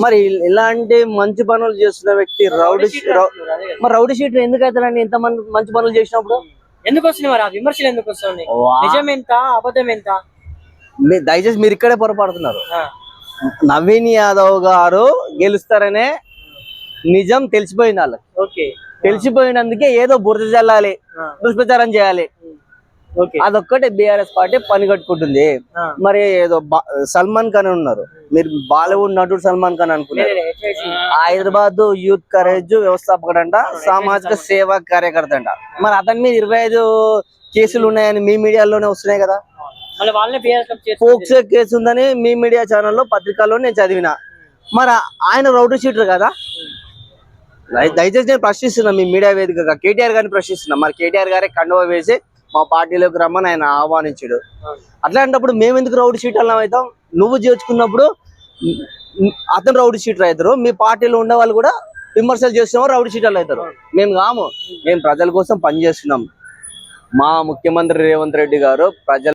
మరి ఇలాంటి మంచి పనులు చేస్తున్న వ్యక్తి మరి రౌడీ షీటర్ ఎందుకు అవుతారండి? ఇంత మంచి పనులు చేసినప్పుడు ఎందుకు వస్తున్నాయి మరి ఆ విమర్శలు ఎందుకు వస్తున్నాయి? నిజం ఎంత అబద్ధం ఎంత? దయచేసి మీరు ఇక్కడే పొరపాడుతున్నారు. నవీన్ యాదవ్ గారు గెలుస్తారనే నిజం తెలిసిపోయింది వాళ్ళకి. ఓకే, తెలిసిపోయినందుకే ఏదో బురద జల్లాలి, దుష్ప్రచారం చేయాలి, అదొక్కటే బీఆర్ఎస్ పార్టీ పని కట్టుకుంటుంది. మరి ఏదో సల్మాన్ ఖాన్ ఉన్నారు, మీరు బాలీవుడ్ నటుడు సల్మాన్ ఖాన్ అనుకున్నారు. హైదరాబాద్ యూత్ కరేజ్ వ్యవస్థాపకుడంట, సామాజిక సేవా కార్యకర్త అంట. మరి అతని మీద 25 కేసులు ఉన్నాయని మీ మీడియాలోనే వస్తున్నాయి కదా. పోక్సో కేసు ఉందని మీ మీడియా ఛానల్లో పత్రికల్లో నేను చదివిన. మరి ఆయన రౌడీ షీటర్ కదా. దయచేసి నేను ప్రశ్నిస్తున్నా మీ మీడియా వేదికగా, కేటీఆర్ గారిని ప్రశ్నిస్తున్నా. మరి కేటీఆర్ గారే కండువా వేసి మా పార్టీలోకి రమ్మని ఆయన ఆహ్వానించాడు. అట్లాంటప్పుడు మేము ఎందుకు రౌడీ షీటర్లు అవుతాం? నువ్వు చేర్చుకున్నప్పుడు అతను రౌడీ షీటర్ అవుతారు, మీ పార్టీలో ఉండే వాళ్ళు కూడా విమర్శలు చేస్తున్నావు రౌడీ షీటర్లు అవుతారు. మేము కాము, మేము ప్రజల కోసం పనిచేస్తున్నాం. మా ముఖ్యమంత్రి రేవంత్ రెడ్డి గారు ప్రజల